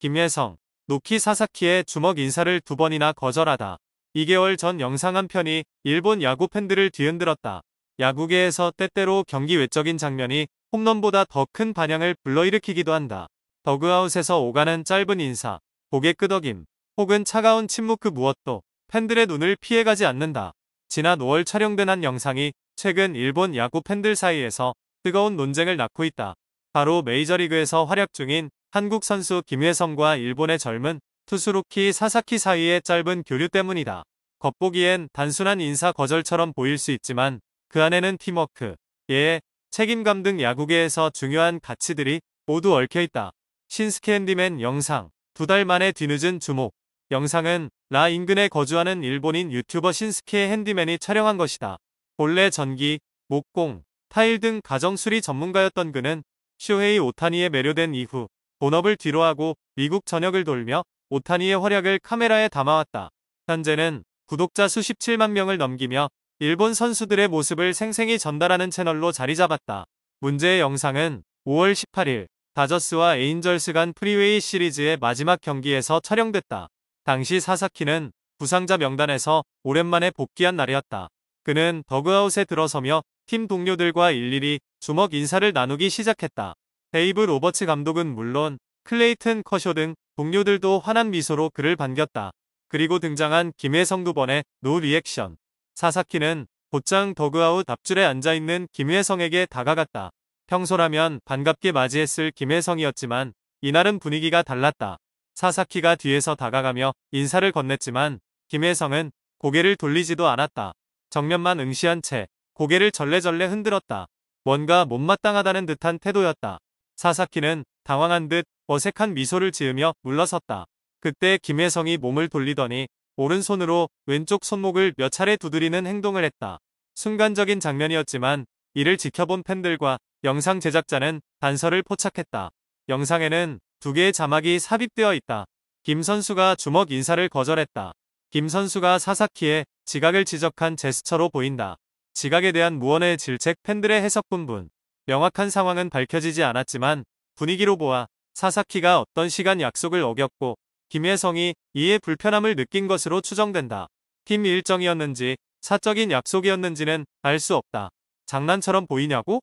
김예성, 노키 사사키의 주먹 인사를 2번이나 거절하다. 2개월 전 영상 한 편이 일본 야구 팬들을 뒤흔들었다. 야구계에서 때때로 경기 외적인 장면이 홈런보다 더 큰 반향을 불러일으키기도 한다. 더그아웃에서 오가는 짧은 인사, 고개 끄덕임, 혹은 차가운 침묵 그 무엇도 팬들의 눈을 피해가지 않는다. 지난 5월 촬영된 한 영상이 최근 일본 야구 팬들 사이에서 뜨거운 논쟁을 낳고 있다. 바로 메이저리그에서 활약 중인 한국 선수 김예성과 일본의 젊은 투수 루키 사사키 사이의 짧은 교류 때문이다. 겉보기엔 단순한 인사 거절처럼 보일 수 있지만 그 안에는 팀워크, 예의, 책임감 등 야구계에서 중요한 가치들이 모두 얽혀있다. 신스케 핸디맨 영상, 2달 만에 뒤늦은 주목. 영상은 라 인근에 거주하는 일본인 유튜버 신스케 핸디맨이 촬영한 것이다. 본래 전기, 목공, 타일 등 가정수리 전문가였던 그는 슈헤이 오타니에 매료된 이후 본업을 뒤로하고 미국 전역을 돌며 오타니의 활약을 카메라에 담아왔다. 현재는 구독자 수십 7만 명을 넘기며 일본 선수들의 모습을 생생히 전달하는 채널로 자리 잡았다. 문제의 영상은 5월 18일 다저스와 에인절스 간 프리웨이 시리즈의 마지막 경기에서 촬영됐다. 당시 사사키는 부상자 명단에서 오랜만에 복귀한 날이었다. 그는 더그아웃에 들어서며 팀 동료들과 일일이 주먹 인사를 나누기 시작했다. 데이브 로버츠 감독은 물론 클레이튼 커쇼 등 동료들도 환한 미소로 그를 반겼다. 그리고 등장한 김예성 2번의 노 리액션. 사사키는 곧장 더그아웃 앞줄에 앉아있는 김예성에게 다가갔다. 평소라면 반갑게 맞이했을 김예성이었지만 이날은 분위기가 달랐다. 사사키가 뒤에서 다가가며 인사를 건넸지만 김예성은 고개를 돌리지도 않았다. 정면만 응시한 채 고개를 절레절레 흔들었다. 뭔가 못마땅하다는 듯한 태도였다. 사사키는 당황한 듯 어색한 미소를 지으며 물러섰다. 그때 김예성이 몸을 돌리더니 오른손으로 왼쪽 손목을 몇 차례 두드리는 행동을 했다. 순간적인 장면이었지만 이를 지켜본 팬들과 영상 제작자는 단서를 포착했다. 영상에는 2개의 자막이 삽입되어 있다. 김 선수가 주먹 인사를 거절했다. 김 선수가 사사키의 지각을 지적한 제스처로 보인다. 지각에 대한 무언의 질책 팬들의 해석 분분. 명확한 상황은 밝혀지지 않았지만 분위기로 보아 사사키가 어떤 시간 약속을 어겼고 김예성이 이에 불편함을 느낀 것으로 추정된다. 팀 일정이었는지 사적인 약속이었는지는 알 수 없다. 장난처럼 보이냐고?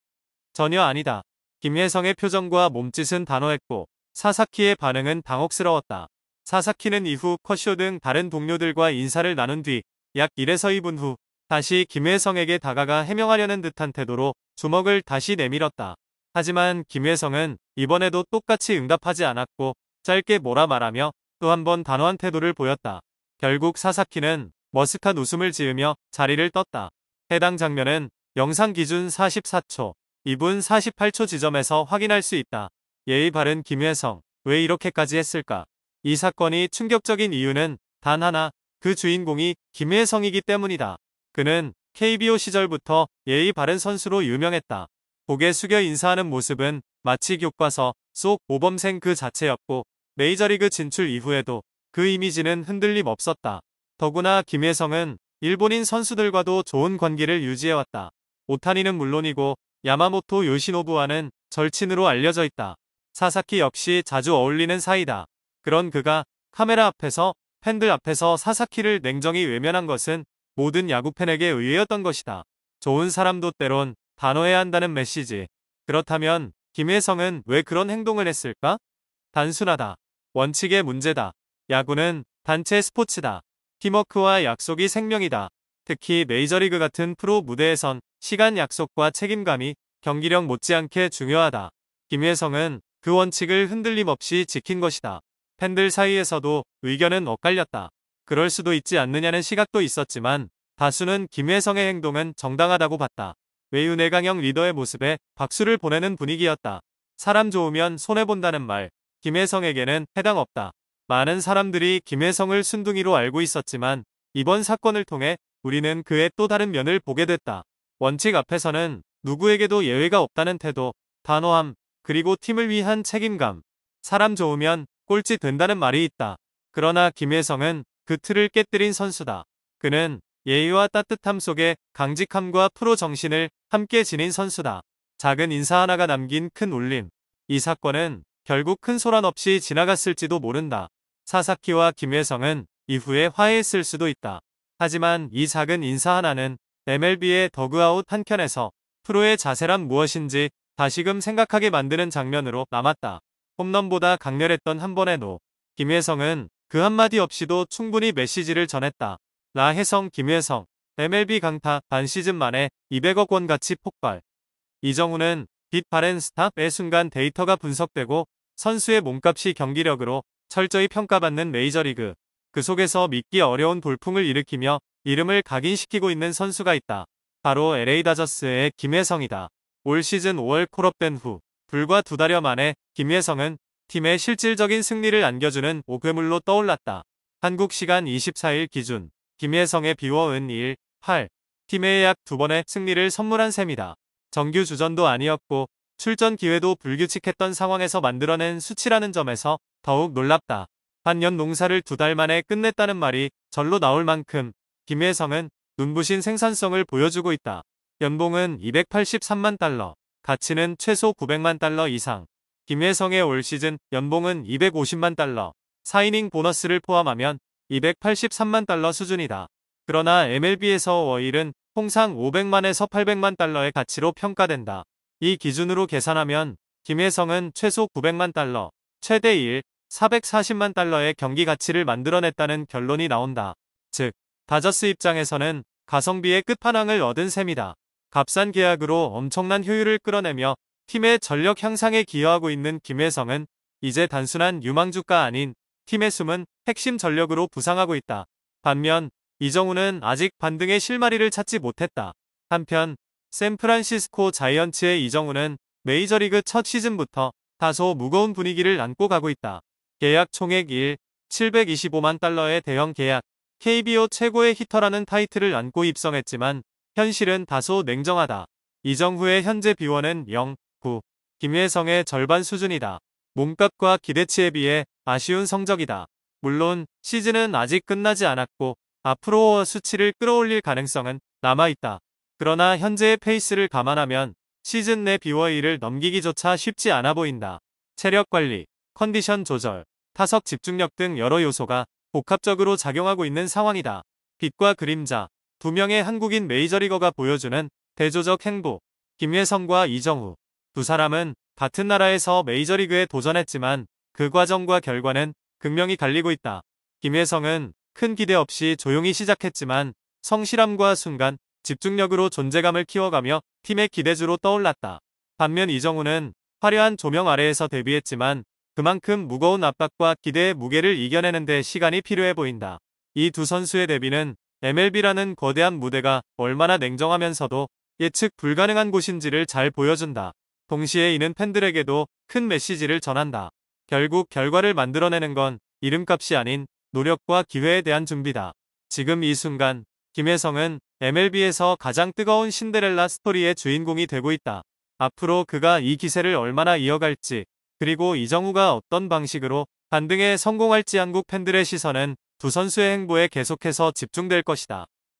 전혀 아니다. 김예성의 표정과 몸짓은 단호했고 사사키의 반응은 당혹스러웠다. 사사키는 이후 커쇼 등 다른 동료들과 인사를 나눈 뒤 약 1에서 2분 후 다시 김예성에게 다가가 해명하려는 듯한 태도로 주먹을 다시 내밀었다. 하지만 김예성은 이번에도 똑같이 응답하지 않았고 짧게 뭐라 말하며 또 한 번 단호한 태도를 보였다. 결국 사사키는 머쓱한 웃음을 지으며 자리를 떴다. 해당 장면은 영상 기준 44초, 2분 48초 지점에서 확인할 수 있다. 예의 바른 김예성, 왜 이렇게까지 했을까? 이 사건이 충격적인 이유는 단 하나, 그 주인공이 김예성이기 때문이다. 그는 KBO 시절부터 예의 바른 선수로 유명했다. 고개 숙여 인사하는 모습은 마치 교과서 속 모범생 그 자체였고 메이저리그 진출 이후에도 그 이미지는 흔들림 없었다. 더구나 김예성은 일본인 선수들과도 좋은 관계를 유지해왔다. 오타니는 물론이고 야마모토 요시노부와는 절친으로 알려져 있다. 사사키 역시 자주 어울리는 사이다. 그런 그가 카메라 앞에서 팬들 앞에서 사사키를 냉정히 외면한 것은 모든 야구팬에게 의외였던 것이다. 좋은 사람도 때론 단호해야 한다는 메시지. 그렇다면 김예성은 왜 그런 행동을 했을까? 단순하다. 원칙의 문제다. 야구는 단체 스포츠다. 팀워크와 약속이 생명이다. 특히 메이저리그 같은 프로 무대에선 시간 약속과 책임감이 경기력 못지않게 중요하다. 김예성은 그 원칙을 흔들림 없이 지킨 것이다. 팬들 사이에서도 의견은 엇갈렸다. 그럴 수도 있지 않느냐는 시각도 있었지만 다수는 김예성의 행동은 정당하다고 봤다. 외유내강형 리더의 모습에 박수를 보내는 분위기였다. 사람 좋으면 손해본다는 말, 김예성에게는 해당 없다. 많은 사람들이 김예성을 순둥이로 알고 있었지만 이번 사건을 통해 우리는 그의 또 다른 면을 보게 됐다. 원칙 앞에서는 누구에게도 예외가 없다는 태도, 단호함, 그리고 팀을 위한 책임감. 사람 좋으면 꼴찌 된다는 말이 있다. 그러나 김예성은 그 틀을 깨뜨린 선수다. 그는 예의와 따뜻함 속에 강직함과 프로 정신을 함께 지닌 선수다. 작은 인사 하나가 남긴 큰 울림. 이 사건은 결국 큰 소란 없이 지나갔을지도 모른다. 사사키와 김혜성은 이후에 화해했을 수도 있다. 하지만 이 작은 인사 하나는 MLB의 더그아웃 한켠에서 프로의 자세란 무엇인지 다시금 생각하게 만드는 장면으로 남았다. 홈런보다 강렬했던 한 번의 노. 김혜성은 그 한마디 없이도 충분히 메시지를 전했다. 라혜성 김혜성 MLB 강타 반 시즌 만에 200억 원 가치 폭발. 이정우는 빛 바랜 스탑의 순간 데이터가 분석되고 선수의 몸값이 경기력으로 철저히 평가받는 메이저리그. 그 속에서 믿기 어려운 돌풍을 일으키며 이름을 각인시키고 있는 선수가 있다. 바로 LA 다저스의 김혜성이다. 올 시즌 5월 콜업된 후 불과 2달여 만에 김혜성은 팀의 실질적인 승리를 안겨주는 오괴물로 떠올랐다. 한국 시간 24일 기준 김혜성의 비워은 1, 8 팀에 약 2번의 승리를 선물한 셈이다. 정규 주전도 아니었고 출전 기회도 불규칙했던 상황에서 만들어낸 수치라는 점에서 더욱 놀랍다. 한년 농사를 2달 만에 끝냈다는 말이 절로 나올 만큼 김혜성은 눈부신 생산성을 보여주고 있다. 연봉은 283만 달러, 가치는 최소 900만 달러 이상. 김혜성의 올 시즌 연봉은 250만 달러, 4이닝 보너스를 포함하면 283만 달러 수준이다. 그러나 MLB에서 월일은 통상 500만에서 800만 달러의 가치로 평가된다. 이 기준으로 계산하면 김혜성은 최소 900만 달러, 최대 1, 440만 달러의 경기 가치를 만들어냈다는 결론이 나온다. 즉, 다저스 입장에서는 가성비의 끝판왕을 얻은 셈이다. 값싼 계약으로 엄청난 효율을 끌어내며 팀의 전력 향상에 기여하고 있는 김혜성은 이제 단순한 유망주가 아닌 팀의 숨은 핵심 전력으로 부상하고 있다. 반면 이정우는 아직 반등의 실마리를 찾지 못했다. 한편 샌프란시스코 자이언츠의 이정우는 메이저리그 첫 시즌부터 다소 무거운 분위기를 안고 가고 있다. 계약 총액 1, 725만 달러의 대형 계약, KBO 최고의 히터라는 타이틀을 안고 입성했지만 현실은 다소 냉정하다. 이정후의 현재 비원은 0, 9, 김혜성의 절반 수준이다. 몸값과 기대치에 비해 아쉬운 성적이다. 물론 시즌은 아직 끝나지 않았고 앞으로 수치를 끌어올릴 가능성은 남아있다. 그러나 현재의 페이스를 감안하면 시즌 내 비워이를 넘기기조차 쉽지 않아 보인다. 체력 관리, 컨디션 조절, 타석 집중력 등 여러 요소가 복합적으로 작용하고 있는 상황이다. 빛과 그림자, 두 명의 한국인 메이저리거가 보여주는 대조적 행보. 김혜성과 이정후. 두 사람은 같은 나라에서 메이저리그에 도전했지만 그 과정과 결과는 극명히 갈리고 있다. 김혜성은 큰 기대 없이 조용히 시작했지만 성실함과 순간, 집중력으로 존재감을 키워가며 팀의 기대주로 떠올랐다. 반면 이정후는 화려한 조명 아래에서 데뷔했지만 그만큼 무거운 압박과 기대의 무게를 이겨내는 데 시간이 필요해 보인다. 이 두 선수의 데뷔는 MLB라는 거대한 무대가 얼마나 냉정하면서도 예측 불가능한 곳인지를 잘 보여준다. 동시에 이는 팬들에게도 큰 메시지를 전한다. 결국 결과를 만들어내는 건 이름값이 아닌 노력과 기회에 대한 준비다. 지금 이 순간 김혜성은 MLB에서 가장 뜨거운 신데렐라 스토리의 주인공이 되고 있다. 앞으로 그가 이 기세를 얼마나 이어갈지, 그리고 이정후가 어떤 방식으로 반등에 성공할지 한국 팬들의 시선은 두 선수의 행보에 계속해서 집중될 것이다.